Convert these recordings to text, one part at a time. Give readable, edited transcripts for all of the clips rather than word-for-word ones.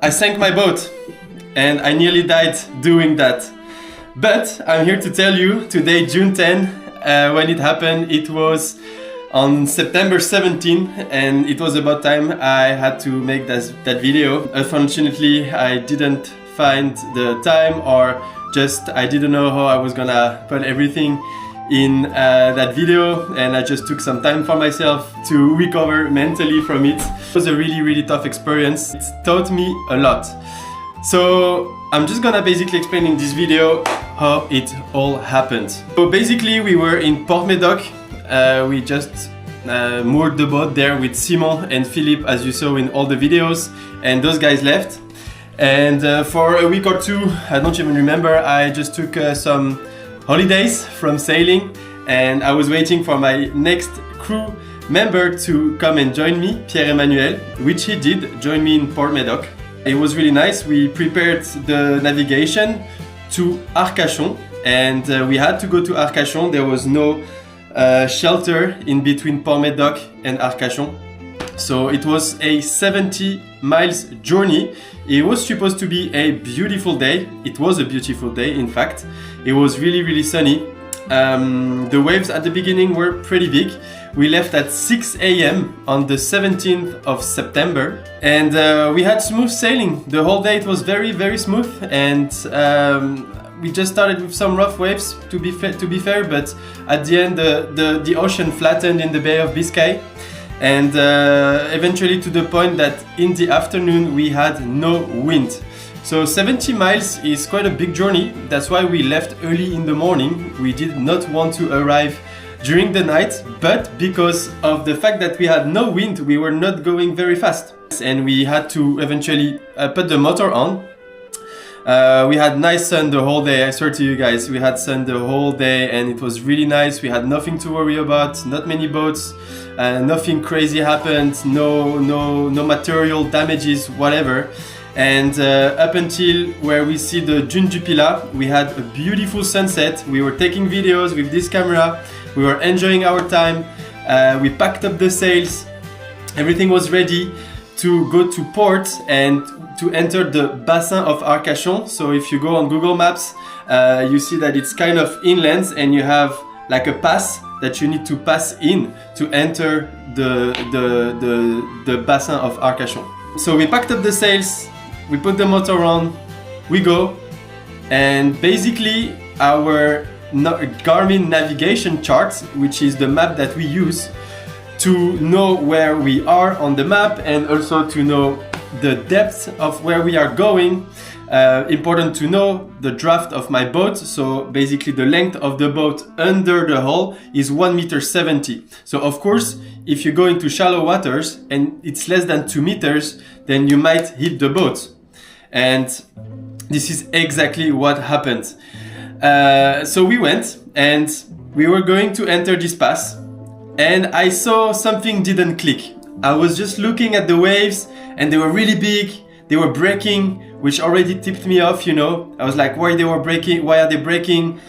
I sank my boat and I nearly died doing that. But I'm here to tell you today, June 10, when it happened, it was on September 17, and it was about time I had to make that video. Unfortunately, I didn't find the time, or just I didn't know how I was gonna put everything in that video, and I just took some time for myself to recover mentally from it. It was a really tough experience. It taught me a lot. So I'm just gonna basically explain in this video how it all happened. So basically we were in Port Médoc. We just moored the boat there with Simon and Philippe, as you saw in all the videos, and those guys left. And for a week or two, I don't even remember, I just took some holidays from sailing, and I was waiting for my next crew member to come and join me, Pierre-Emmanuel, which he did, join me in Port Médoc. It was really nice. We prepared the navigation to Arcachon, and we had to go to Arcachon. There was no shelter in between Port Médoc and Arcachon. So it was a 70 miles journey. It was supposed to be a beautiful day. It was a beautiful day, in fact. It was really sunny. The waves at the beginning were pretty big. We left at 6 a.m. on the 17th of September, and we had smooth sailing. The whole day it was very smooth, and we just started with some rough waves, to be fair, but at the end the ocean flattened in the Bay of Biscay, and eventually to the point that in the afternoon we had no wind. So 70 miles is quite a big journey. That's why we left early in the morning. We did not want to arrive during the night, but because of the fact that we had no wind, we were not going very fast, and we had to eventually put the motor on. We had nice sun the whole day. I swear to you guys, we had sun the whole day, and it was really nice. We had nothing to worry about, not many boats, nothing crazy happened, no material damages, whatever. And up until where we see the Dune du Pilat, we had a beautiful sunset. We were taking videos with this camera. We were enjoying our time. We packed up the sails. Everything was ready to go to port and to enter the Bassin of Arcachon. So if you go on Google Maps, you see that it's kind of inland, and you have like a pass that you need to pass in to enter the Bassin of Arcachon. So we packed up the sails, we put the motor on, we go, and basically our Garmin navigation chart, which is the map that we use to know where we are on the map, and also to know the depth of where we are going. Important to know the draft of my boat. So basically the length of the boat under the hull is 1.70 meters. So of course, if you go into shallow waters and it's less than 2 meters, then you might hit the boat. And this is exactly what happened. So we went, and we were going to enter this pass, and I saw something didn't click. I was just looking at the waves, and they were really big. They were breaking, which already tipped me off, you know. I was like, why are they breaking?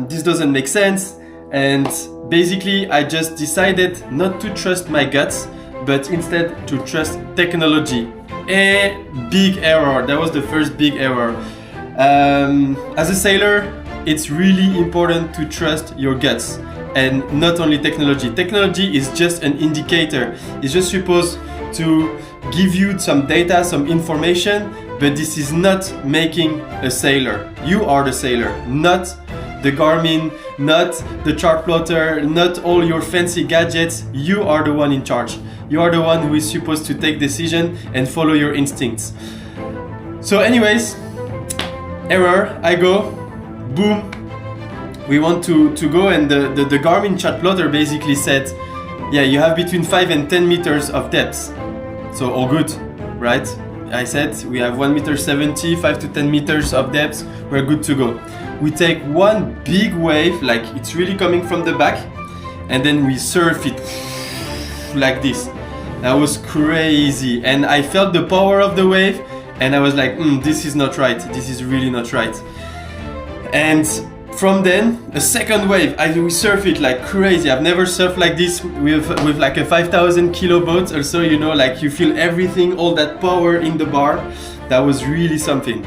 This doesn't make sense. And basically I just decided not to trust my guts, but instead to trust technology. A big error. That was the first big error. As a sailor, it's really important to trust your guts, and not only technology. Technology is just an indicator. It's just supposed to give you some data, some information, but this is not making a sailor. You are the sailor, not the Garmin, not the chart plotter, not all your fancy gadgets. You are the one in charge. You are the one who is supposed to take decision and follow your instincts. So anyways, error, I go, boom. We want to go, and the Garmin chart plotter basically said, yeah, you have between 5 and 10 meters of depth. So all good, right? I said we have 1.70 meters, 5 to 10 meters of depth, we're good to go. We take one big wave, like it's really coming from the back, and then we surf it like this. That was crazy, and I felt the power of the wave, and I was like, this is not right, this is really not right. And From then, a second wave, we surf it like crazy. I've never surfed like this with like a 5,000 kilo boat. Also, you know, like you feel everything, all that power in the bar. That was really something.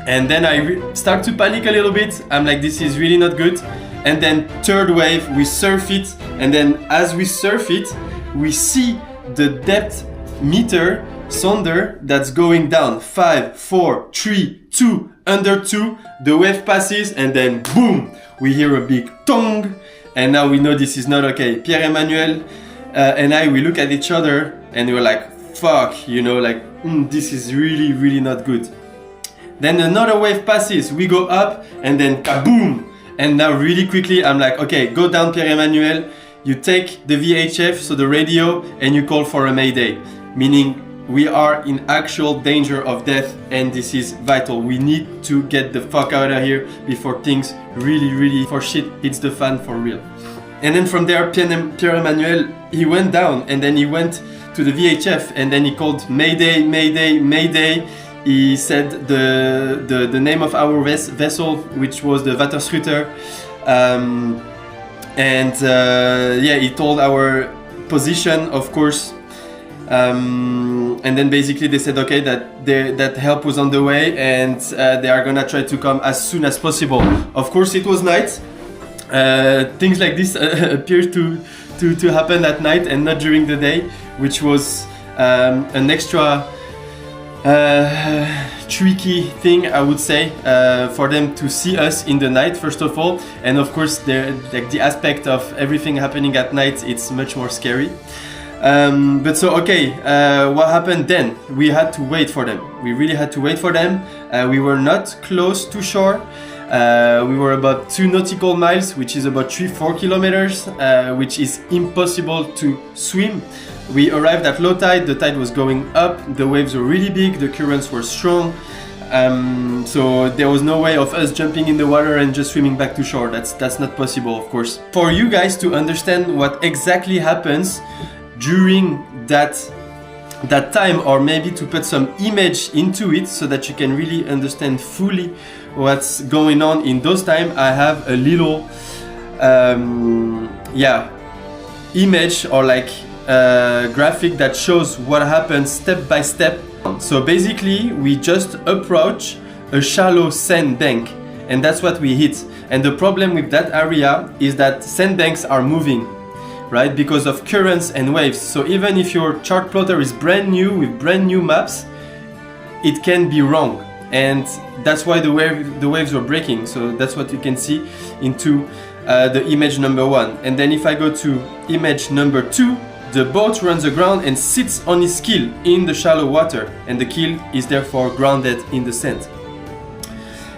And then I start to panic a little bit. I'm like, this is really not good. And then third wave, we surf it. And then as we surf it, we see the depth meter sonder that's going down. 5, 4, 3, 2, under 2, the wave passes, and then boom, we hear a big tong, and now we know this is not okay. Pierre-Emmanuel and I, we look at each other and we're like, fuck, you know, like, this is really, really not good. Then another wave passes, we go up, and then kaboom, and now really quickly I'm like, okay, go down, Pierre-Emmanuel, you take the VHF, so the radio, and you call for a mayday, meaning we are in actual danger of death, and this is vital. We need to get the fuck out of here before things really for shit hits the fan for real. And then from there, Pierre-Emmanuel, he went down, and then he went to the VHF, and then he called mayday, mayday, mayday. He said the name of our vessel, which was the Waterschutter, yeah, he told our position, of course. And then basically they said, okay, that help was on the way, and they are gonna try to come as soon as possible. Of course, it was night. Things like this appear to happen at night and not during the day, which was an extra tricky thing, I would say, for them to see us in the night, first of all, and of course the aspect of everything happening at night, it's much more scary. But so, okay, what happened then? We had to wait for them. We really had to wait for them. We were not close to shore. We were about 2 nautical miles, which is about 3-4 kilometers, which is impossible to swim. We arrived at low tide, the tide was going up, the waves were really big, the currents were strong. So there was no way of us jumping in the water and just swimming back to shore. That's not possible, of course. For you guys to understand what exactly happens during that time, or maybe to put some image into it so that you can really understand fully what's going on in those times, I have a little image, or like graphic that shows what happens step by step. So basically we just approach a shallow sandbank, and that's what we hit. And the problem with that area is that sandbanks are moving, right, because of currents and waves. So even if your chart plotter is brand new with brand new maps, it can be wrong, and that's why the waves were breaking. So that's what you can see into the image number 1. And then if I go to image number 2, the boat runs aground and sits on its keel in the shallow water, and the keel is therefore grounded in the sand.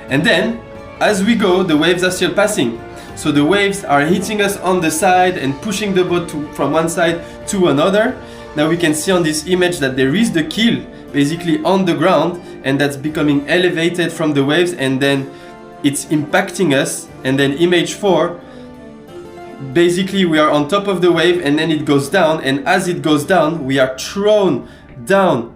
And then as we go, the waves are still passing. So the waves are hitting us on the side and pushing the boat from one side to another. Now we can see on this image that there is the keel basically on the ground, and that's becoming elevated from the waves, and then it's impacting us. And then image 4, basically we are on top of the wave, and then it goes down, and as it goes down, we are thrown down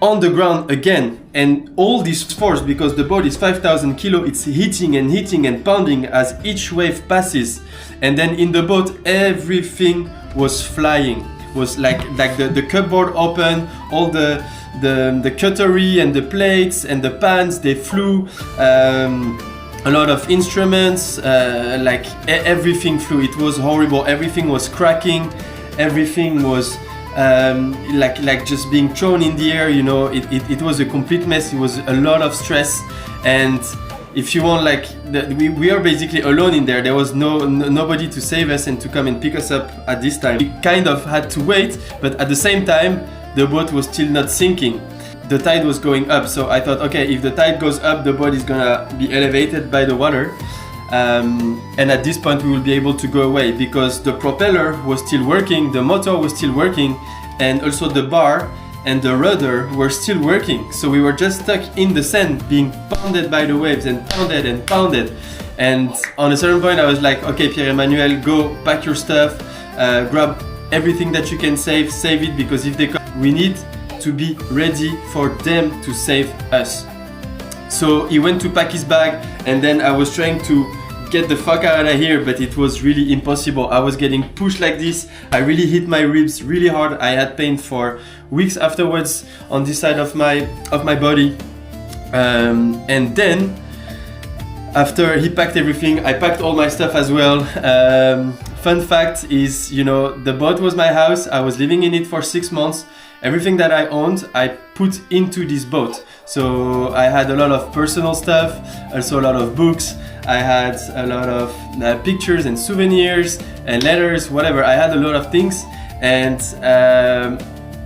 on the ground again. And all this force, because the boat is 5,000 kilo, it's hitting and pounding as each wave passes. And then in the boat, everything was flying. Was like the cupboard open, all the cutlery and the plates and the pans, they flew. A lot of instruments, like everything flew. It was horrible. Everything was cracking. Everything was like just being thrown in the air, you know. It was a complete mess. It was a lot of stress, and if you want, like we are basically alone in there. There was nobody to save us and to come and pick us up at this time. We kind of had to wait, but at the same time the boat was still not sinking. The tide was going up, so I thought, okay, if the tide goes up, the boat is gonna be elevated by the water, and at this point we will be able to go away, because the propeller was still working, the motor was still working, and also the bar and the rudder were still working. So we were just stuck in the sand, being pounded by the waves and pounded and pounded. And on a certain point I was like, okay, Pierre-Emmanuel, go pack your stuff, grab everything that you can save it, because if they come, we need to be ready for them to save us. So he went to pack his bag, and then I was trying to get the fuck out of here, but it was really impossible. I was getting pushed like this. I really hit my ribs really hard. I had pain for weeks afterwards on this side of my body. And then after he packed everything, I packed all my stuff as well. Fun fact is, you know, the boat was my house. I was living in it for 6 months. Everything that I owned, I put into this boat. So I had a lot of personal stuff, also a lot of books. I had a lot of pictures and souvenirs and letters, whatever. I had a lot of things. And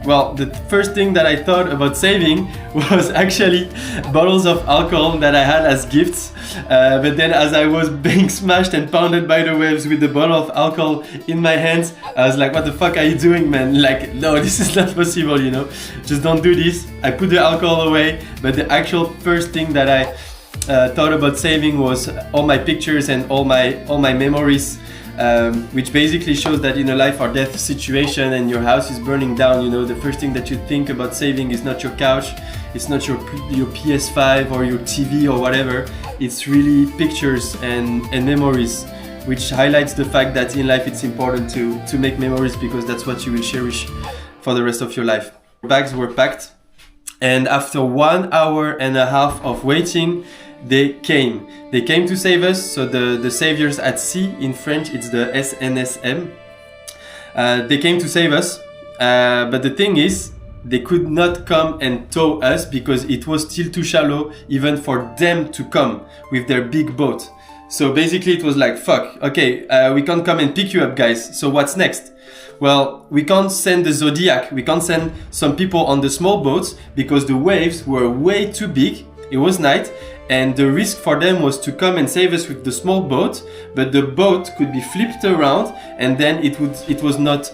well, the first thing that I thought about saving was actually bottles of alcohol that I had as gifts. But then as I was being smashed and pounded by the waves with the bottle of alcohol in my hands, I was like, what the fuck are you doing, man? Like, no, this is not possible, you know? Just don't do this. I put the alcohol away, but the actual first thing that I thought about saving was all my pictures and all my memories. Which basically shows that in a life or death situation and your house is burning down, you know, the first thing that you think about saving is not your couch, it's not your PS5 or your TV or whatever. It's really pictures and memories, which highlights the fact that in life it's important to make memories, because that's what you will cherish for the rest of your life. Bags were packed, and after 1 hour and a half of waiting, they came to save us. So the saviors at sea, in French it's the SNSM. They came to save us, but the thing is, they could not come and tow us because it was still too shallow even for them to come with their big boat. So basically it was like, fuck, okay, we can't come and pick you up, guys, so what's next? Well, we can't send the Zodiac, we can't send some people on the small boats because the waves were way too big. It was night, and the risk for them was to come and save us with the small boat, but the boat could be flipped around, and then it was not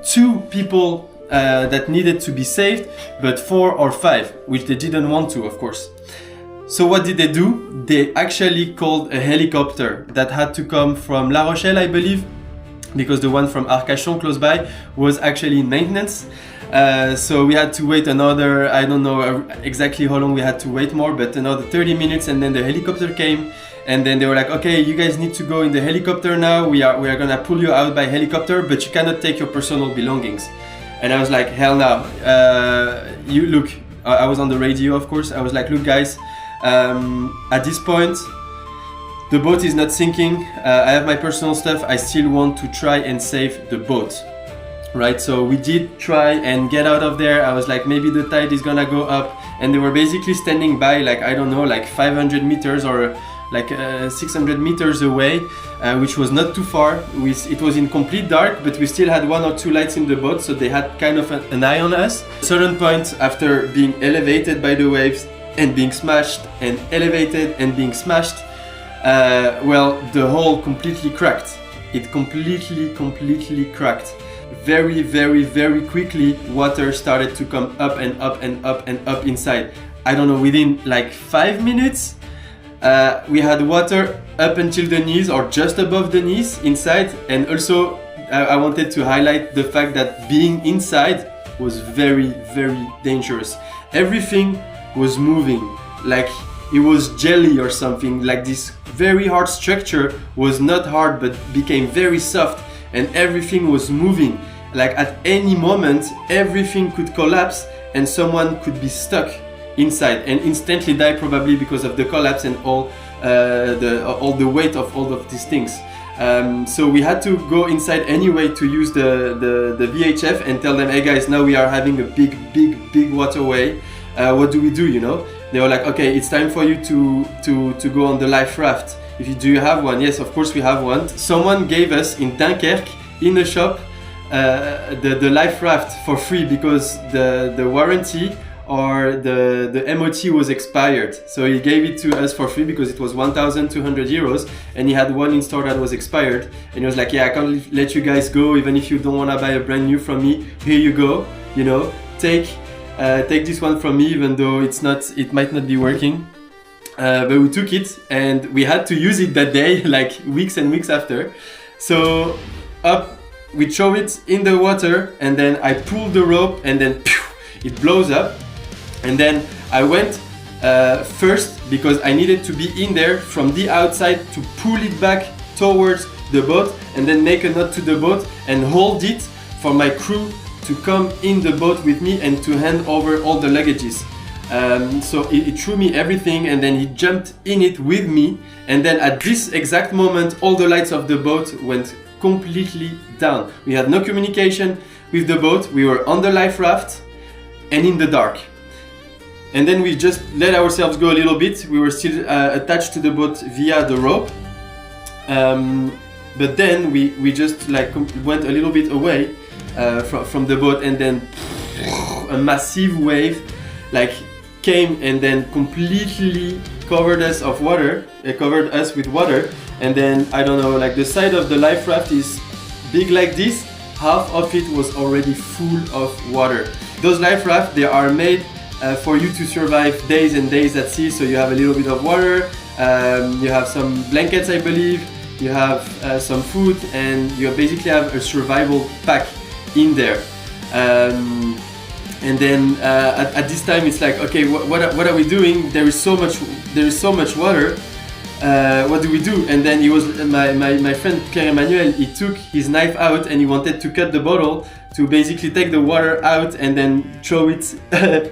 2 people that needed to be saved, but 4 or 5, which they didn't want to, of course. So what did they do? They actually called a helicopter that had to come from La Rochelle, I believe, because the one from Arcachon close by was actually in maintenance. So we had to wait another, I don't know exactly how long we had to wait more, but another 30 minutes, and then the helicopter came, and then they were like, okay, you guys need to go in the helicopter now, we are gonna pull you out by helicopter, but you cannot take your personal belongings. And I was like, hell no. You look, I was on the radio, of course. I was like, look guys, at this point the boat is not sinking, I have my personal stuff, I still want to try and save the boat. Right, so we did try and get out of there. I was like, maybe the tide is gonna go up, and they were basically standing by, like, I don't know, like 500 meters or like 600 meters away, which was not too far. It was in complete dark, but we still had 1 or 2 lights in the boat, so they had kind of an eye on us. At a certain point, after being elevated by the waves and being smashed and elevated and being smashed, well, the hull completely cracked. It completely cracked. Very, very, very quickly, water started to come up and up and up and up inside. I don't know, within like 5 minutes, we had water up until the knees or just above the knees inside. And also, I wanted to highlight the fact that being inside was very, very dangerous. Everything was moving, like it was jelly or something. Like this very hard structure was not hard but became very soft, and everything was moving. Like at any moment, everything could collapse and someone could be stuck inside and instantly die, probably because of the collapse and all the weight of all of these things. So we had to go inside anyway to use the VHF and tell them, hey guys, now we are having a big waterway. What do we do, you know? They were like, okay, it's time for you to go on the life raft. Do you have one? Yes, of course we have one. Someone gave us in Dunkerque, in a shop, the life raft for free because the warranty or the MOT was expired. So he gave it to us for free because it was 1,200 euros, and he had one in store that was expired, and he was like, yeah, I can't let you guys go even if you don't want to buy a brand new from me. Here you go, you know, take this one from me, even though it might not be working. But we took it and we had to use it that day, like weeks and weeks after. So we throw it in the water, and then I pull the rope, and then it blows up. And then I went first, because I needed to be in there from the outside to pull it back towards the boat, and then make a knot to the boat and hold it for my crew to come in the boat with me and to hand over all the luggages. So it threw me everything, and then he jumped in it with me, and then at this exact moment all the lights of the boat went completely down. We had no communication with the boat, we were on the life raft and in the dark. And then we just let ourselves go a little bit. We were still attached to the boat via the rope. But then we just like went a little bit away from the boat, and then a massive wave like came and then completely covered us with water. And then I don't know, like the side of the life raft is big like this, half of it was already full of water. Those life rafts, they are made for you to survive days and days at sea. So you have a little bit of water, you have some blankets, I believe, you have some food, and you basically have a survival pack in there. And then at this time it's like, okay, what are we doing? There is so much water. What do we do? And then he was my friend Pierre-Emmanuel. He took his knife out and he wanted to cut the bottle to basically take the water out and then throw it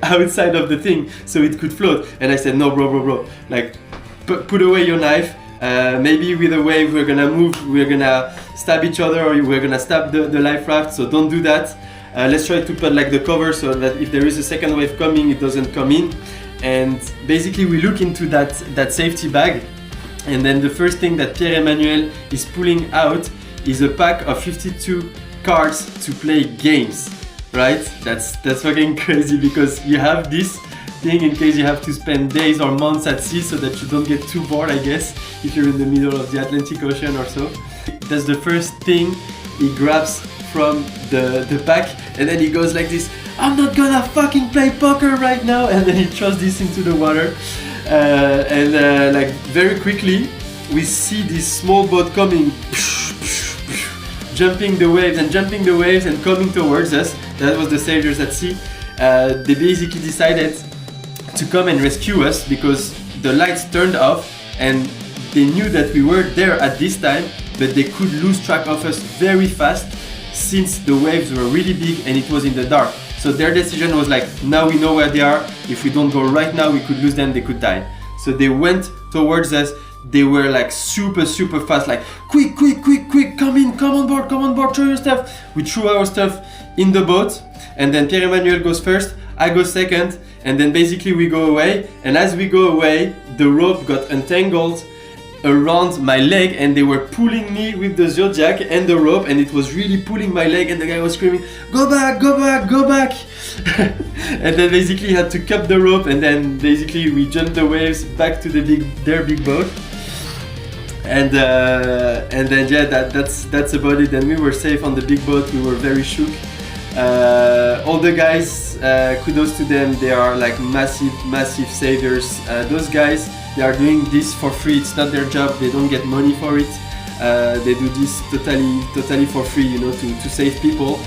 outside of the thing so it could float. And I said, no, bro, like put away your knife. Maybe with a wave we're gonna move, we're gonna stab each other, or we're gonna stab the life raft, so don't do that. Let's try to put like the cover so that if there is a second wave coming, it doesn't come in. And basically we look into that safety bag, and then the first thing that Pierre-Emmanuel is pulling out is a pack of 52 cards to play games, right? That's fucking crazy, because you have this thing in case you have to spend days or months at sea, so that you don't get too bored, I guess, if you're in the middle of the Atlantic Ocean or so. That's the first thing he grabs from the pack, and then he goes like this, I'm not gonna fucking play poker right now, and then he throws this into the water. Like very quickly we see this small boat coming, jumping the waves and coming towards us. That was the sailors at sea. They basically decided to come and rescue us because the lights turned off, and they knew that we were there at this time, but they could lose track of us very fast since the waves were really big and it was in the dark. So their decision was like, now we know where they are. If we don't go right now, we could lose them, they could die. So they went towards us. They were like super fast, like quick, come on board, throw your stuff. We threw our stuff in the boat, and then Pierre-Emmanuel goes first, I go second, and then basically we go away. And as we go away, the rope got entangled around my leg, and they were pulling me with the Zodiac and the rope, and it was really pulling my leg, and the guy was screaming, go back. And then basically had to cut the rope, and then basically we jumped the waves back to their big boat. And then yeah, that's about it. And we were safe on the big boat. We were very shook. All the guys, kudos to them. They are like massive saviors. Those guys, they are doing this for free. It's not their job. They don't get money for it. They do this totally for free, you know, to save people.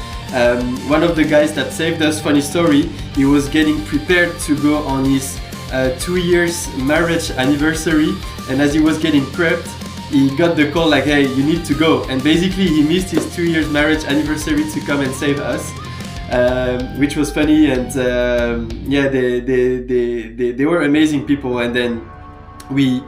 One of the guys that saved us, funny story, he was getting prepared to go on his 2 years marriage anniversary, and as he was getting prepped, he got the call like, hey, you need to go. And basically he missed his 2 years marriage anniversary to come and save us, which was funny. And yeah, they were amazing people. And then we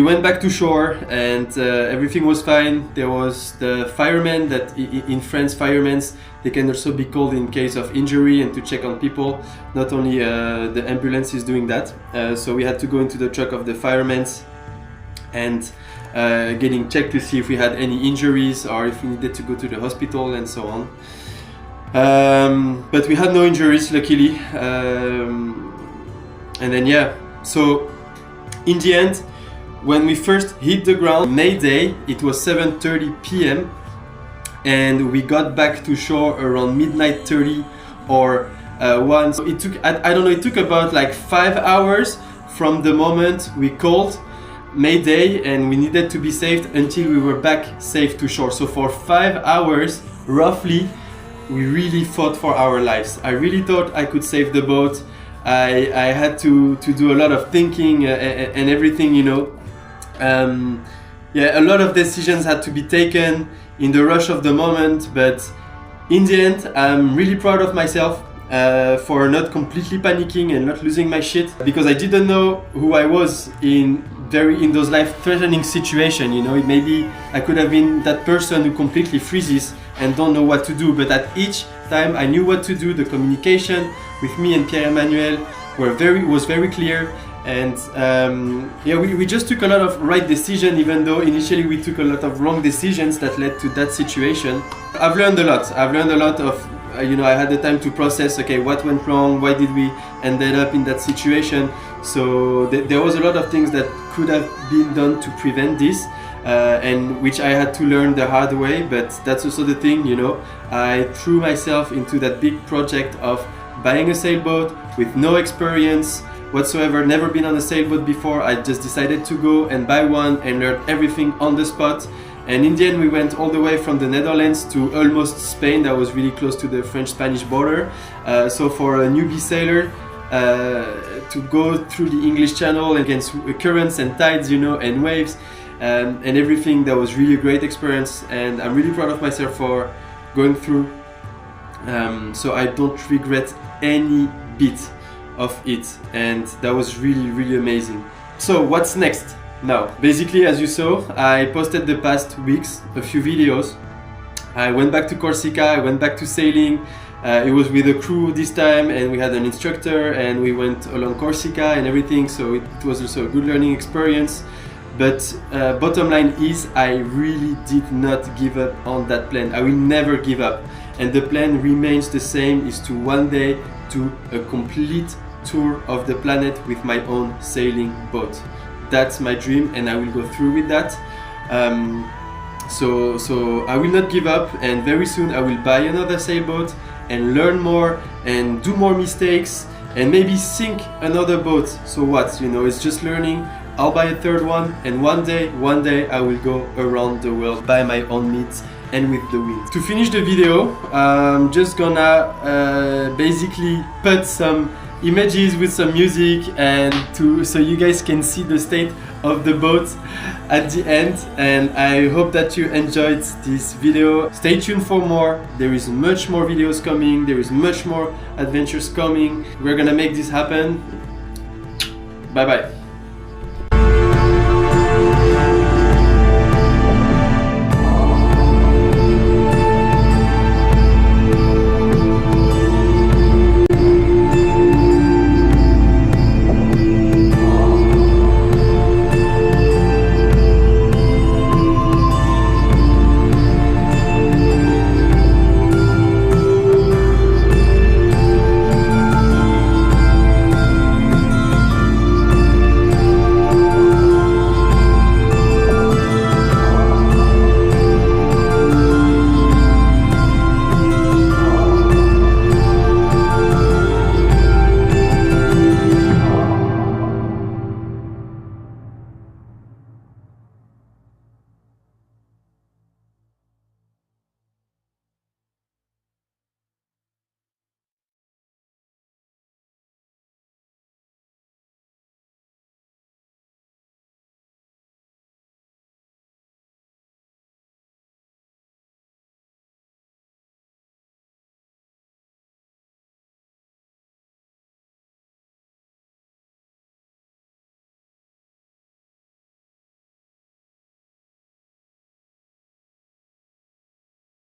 went back to shore, and everything was fine. There was the firemen that in France, firemen, they can also be called in case of injury and to check on people. Not only the ambulance is doing that. So we had to go into the truck of the firemen and getting checked to see if we had any injuries or if we needed to go to the hospital and so on. But we had no injuries, luckily. And then yeah, so in the end, when we first hit the ground, May Day, it was 7:30 p.m. and we got back to shore around midnight 30 or 1. So it took, I don't know, it took about like 5 hours from the moment we called Mayday and we needed to be saved until we were back safe to shore. So for 5 hours, roughly, we really fought for our lives. I really thought I could save the boat. I had to do a lot of thinking and everything, you know. Yeah, a lot of decisions had to be taken in the rush of the moment, but in the end, I'm really proud of myself for not completely panicking and not losing my shit, because I didn't know who I was in those life-threatening situations. You know, maybe I could have been that person who completely freezes and don't know what to do, but at each time I knew what to do. The communication with me and Pierre-Emmanuel was very clear. And yeah, we just took a lot of right decisions, even though initially we took a lot of wrong decisions that led to that situation. I've learned a lot. I've learned a lot of, you know, I had the time to process, okay, what went wrong, why did we ended up in that situation. So there was a lot of things that could have been done to prevent this, and which I had to learn the hard way. But that's also the thing, you know, I threw myself into that big project of buying a sailboat with no experience whatsoever, never been on a sailboat before. I just decided to go and buy one and learn everything on the spot. And in the end, we went all the way from the Netherlands to almost Spain. That was really close to the French-Spanish border. So for a newbie sailor, to go through the English Channel against currents and tides, you know, and waves, and everything, that was really a great experience. And I'm really proud of myself for going through. So I don't regret any bit of it, and that was really amazing. So what's next now? Basically, as you saw, I posted the past weeks a few videos. I went back to Corsica, I went back to sailing. It was with a crew this time, and we had an instructor, and we went along Corsica and everything, so it was also a good learning experience. But bottom line is, I really did not give up on that plan. I will never give up, and the plan remains the same, is to one day do a complete tour of the planet with my own sailing boat. That's my dream, and I will go through with that. So I will not give up, and very soon I will buy another sailboat and learn more and do more mistakes and maybe sink another boat. So what, you know, it's just learning. I'll buy a third one, and one day I will go around the world by my own means and with the wind. To finish the video, I'm just gonna basically put some images with some music, and so you guys can see the state of the boat at the end. And I hope that you enjoyed this video. Stay tuned for more. There is much more videos coming. There is much more adventures coming. We're gonna make this happen. Bye bye.